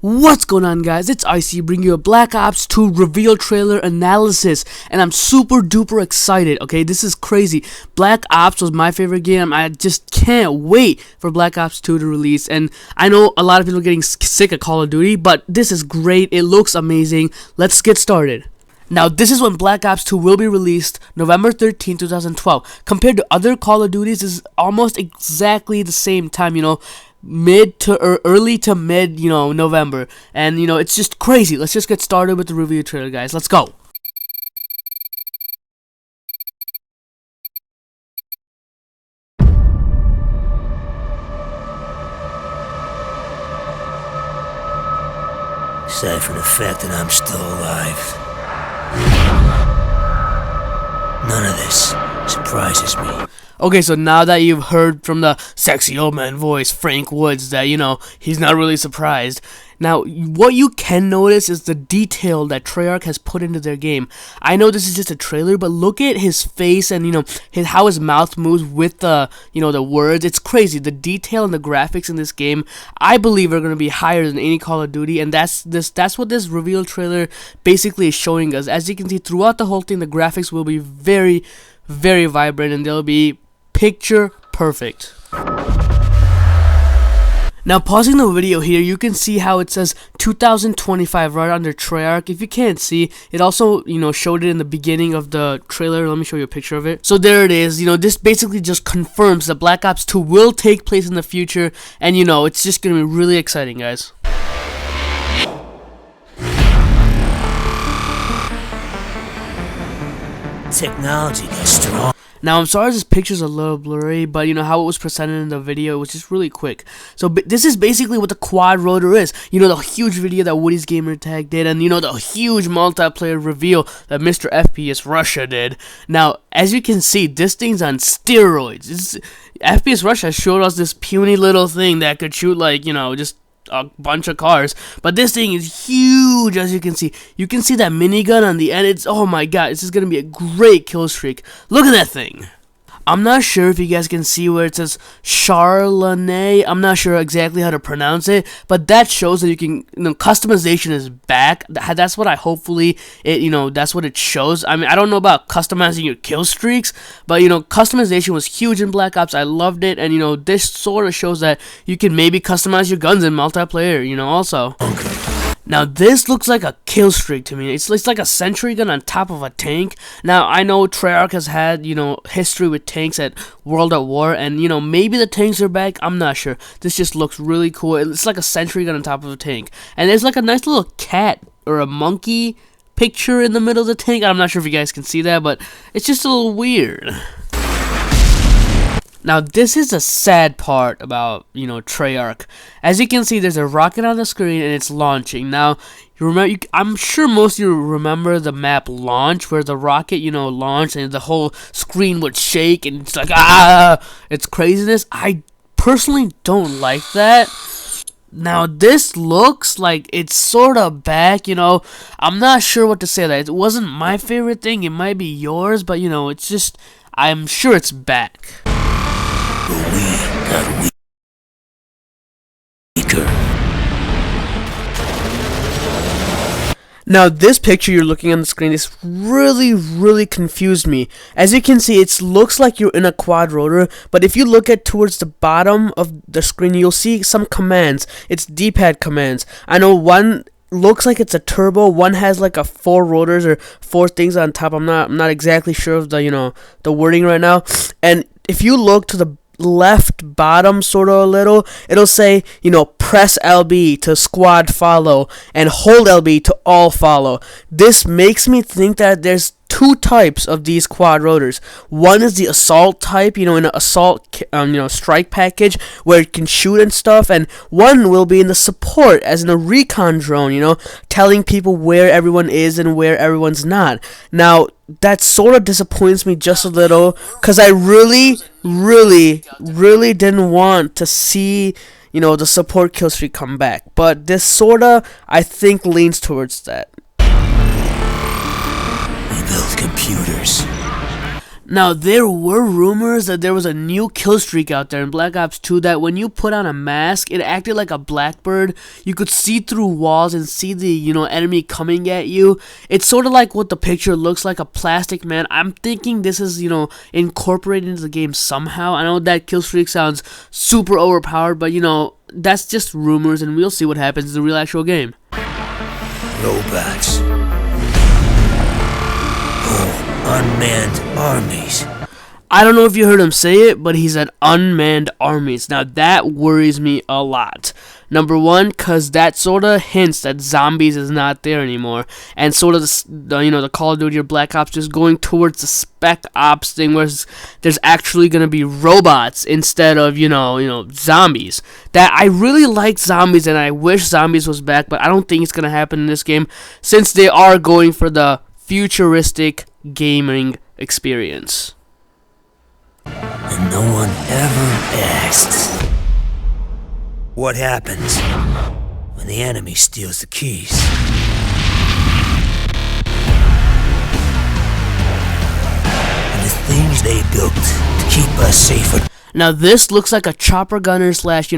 What's going on, guys? It's Icy bringing you a Black Ops 2 reveal trailer analysis, and I'm super duper excited. Okay, this is crazy. Black Ops was my favorite game. I just can't wait for Black Ops 2 to release, and I know a lot of people are getting sick of Call of Duty, but this is great. It looks amazing. Let's get started. Now, this is when Black Ops 2 will be released, November 13, 2012. Compared to other Call of Duties, this is almost exactly the same time, mid to early to mid, November. And, it's just crazy. Let's just get started with the review trailer, guys. Let's go. Aside from the fact that I'm still alive, none of this surprises me. Okay, so now that you've heard from the sexy old man voice, Frank Woods, that, he's not really surprised. Now, what you can notice is the detail that Treyarch has put into their game. I know this is just a trailer, but look at his face and, how his mouth moves with the, the words. It's crazy. The detail and the graphics in this game, I believe, are going to be higher than any Call of Duty, and that's what this reveal trailer basically is showing us. As you can see, throughout the whole thing, the graphics will be very, very vibrant, and they'll be picture perfect. Now, pausing the video here, you can see how it says 2025 right under Treyarch. If you can't see, it also, showed it in the beginning of the trailer. Let me show you a picture of it. So there it is. This basically just confirms that Black Ops 2 will take place in the future, and it's just going to be really exciting, guys. Technology got strong. Now, I'm sorry this picture's a little blurry, but how it was presented in the video, it was just really quick. So this is basically what the quad rotor is. The huge video that Woody's Gamer Tag did, and the huge multiplayer reveal that Mr. FPS Russia did. Now, as you can see, this thing's on steroids. FPS Russia showed us this puny little thing that could shoot just a bunch of cars, but this thing is huge. As you can see that minigun on the end. It's, oh my god, this is gonna be a great kill streak. Look at that thing. I'm not sure if you guys can see where it says Charlene. I'm not sure exactly how to pronounce it, but that shows that you can, customization is back. That's what that's what it shows. I mean, I don't know about customizing your kill streaks, but, customization was huge in Black Ops. I loved it, and, this sort of shows that you can maybe customize your guns in multiplayer, also. Now, this looks like a kill streak to me. It's like a sentry gun on top of a tank. Now, I know Treyarch has had, history with tanks at World at War, and, maybe the tanks are back. I'm not sure. This just looks really cool. It's like a sentry gun on top of a tank. And there's like a nice little cat or a monkey picture in the middle of the tank. I'm not sure if you guys can see that, but it's just a little weird. Now, this is the sad part about, Treyarch. As you can see, there's a rocket on the screen and it's launching. Now, I'm sure most of you remember the map Launch, where the rocket, launched and the whole screen would shake and it's like, it's craziness. I personally don't like that. Now, this looks like it's sort of back, I'm not sure what to say. That it wasn't my favorite thing. It might be yours, but, it's just, I'm sure it's back. But we got weaker. Now, this picture you're looking on the screen, this really, really confused me. As you can see, it looks like you're in a quad rotor, but if you look at towards the bottom of the screen, you'll see some commands. It's D-pad commands. I know one looks like it's a turbo, one has like a 4 rotors or 4 things on top. I'm not exactly sure of the the wording right now. And if you look to the left bottom sort of a little, it'll say, press LB to squad follow and hold LB to all follow. This makes me think that there's 2 types of these quad rotors. One is the assault type, in an assault strike package where it can shoot and stuff, and one will be in the support, as in a recon drone, telling people where everyone is and where everyone's not. Now, that sort of disappoints me just a little, because I really, really, really didn't want to see, the support kill streak come back. But this sort of, I think, leans towards that. We build computers. Now, there were rumors that there was a new kill streak out there in Black Ops 2 that when you put on a mask, it acted like a blackbird. You could see through walls and see the, enemy coming at you. It's sort of like what the picture looks like, a plastic man. I'm thinking this is, incorporated into the game somehow. I know that kill streak sounds super overpowered, but, that's just rumors, and we'll see what happens in the real actual game. Robots. Unmanned armies. I don't know if you heard him say it, but he said unmanned armies. Now that worries me a lot. Number one, because that sort of hints that zombies is not there anymore, and sort of the Call of Duty or Black Ops just going towards the Spec Ops thing, where there's actually gonna be robots instead of zombies. That I really like zombies, and I wish zombies was back, but I don't think it's gonna happen in this game since they are going for the futuristic gaming experience. And no one ever asks, what happens when the enemy steals the keys? And the things they built to keep us safer. Now this looks like a chopper gunner slash,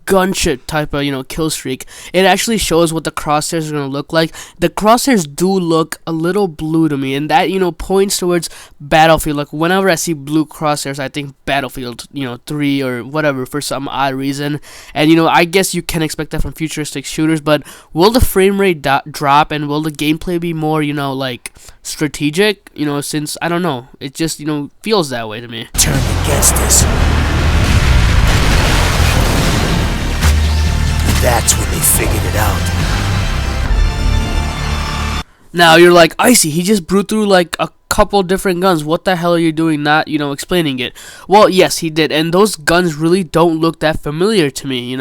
gunship type of, kill streak. It actually shows what the crosshairs are going to look like. The crosshairs do look a little blue to me, and that, points towards Battlefield. Like, whenever I see blue crosshairs, I think Battlefield, 3 or whatever for some odd reason. And, I guess you can expect that from futuristic shooters, but will the frame rate drop, and will the gameplay be more, like, strategic? Since, I don't know, it just, feels that way to me. Turn against us. That's when they figured it out. Now you're like, Icy, he just blew through like a couple different guns. What the hell are you doing not, explaining it? Well, yes, he did. And those guns really don't look that familiar to me,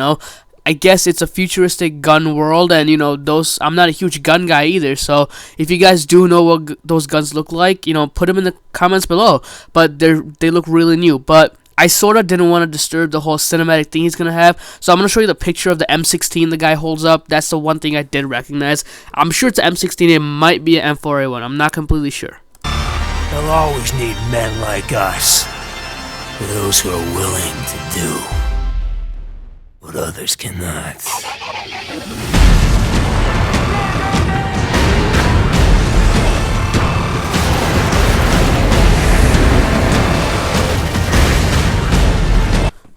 I guess it's a futuristic gun world, and those, I'm not a huge gun guy either, so if you guys do know what those guns look like, put them in the comments below. But they look really new. But I sort of didn't want to disturb the whole cinematic thing he's going to have, so I'm going to show you the picture of the M16 the guy holds up. That's the one thing I did recognize. I'm sure it's an M16, it might be an M4A1, I'm not completely sure. They'll always need men like us, those who are willing to do what others cannot.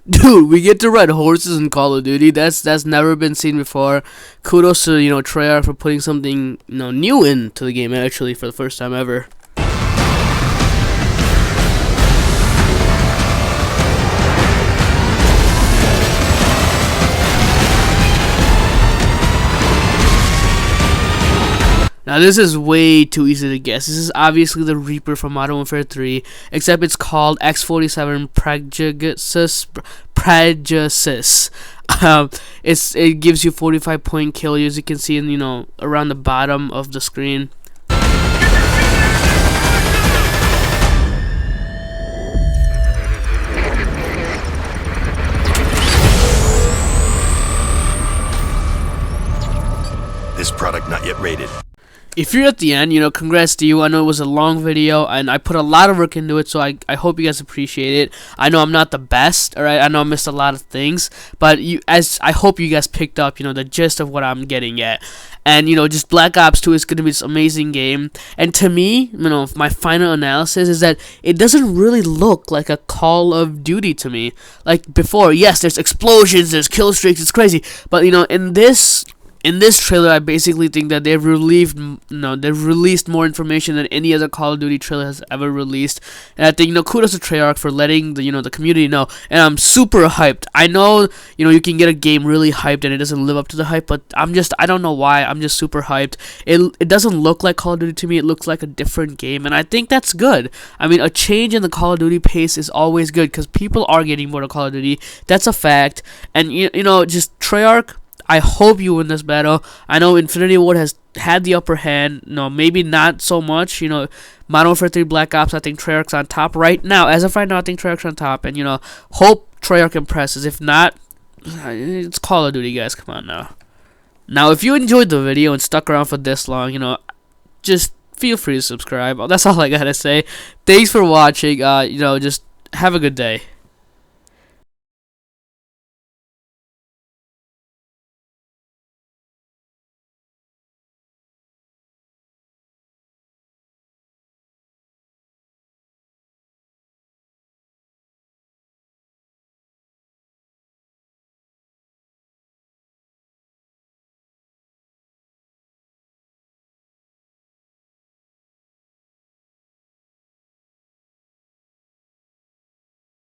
Dude, we get to ride horses in Call of Duty. That's never been seen before. Kudos to Treyarch for putting something new into the game actually for the first time ever. Now this is way too easy to guess. This is obviously the Reaper from Modern Warfare 3, except it's called X47 Praejudice. It gives you 45-point kill, as you can see in around the bottom of the screen. This product not yet rated. If you're at the end, congrats to you. I know it was a long video, and I put a lot of work into it, so I hope you guys appreciate it. I know I'm not the best, alright? I know I missed a lot of things, but I hope you guys picked up, the gist of what I'm getting at. And, just Black Ops 2 is going to be this amazing game. And to me, my final analysis is that it doesn't really look like a Call of Duty to me. Like before, yes, there's explosions, there's kill streaks, it's crazy. But, in this trailer, I basically think that they've released more information than any other Call of Duty trailer has ever released. And I think, kudos to Treyarch for letting the community know. And I'm super hyped. I know, you can get a game really hyped and it doesn't live up to the hype, but I don't know why. I'm just super hyped. It doesn't look like Call of Duty to me. It looks like a different game, and I think that's good. I mean, a change in the Call of Duty pace is always good because people are getting more to Call of Duty. That's a fact. And just Treyarch, I hope you win this battle. I know Infinity Ward has had the upper hand. Maybe not so much. Modern Warfare 3 Black Ops, I think Treyarch's on top right now. As of right now, I think Treyarch's on top. And, hope Treyarch impresses. If not, it's Call of Duty, guys. Come on now. Now, if you enjoyed the video and stuck around for this long, just feel free to subscribe. That's all I gotta say. Thanks for watching. Just have a good day.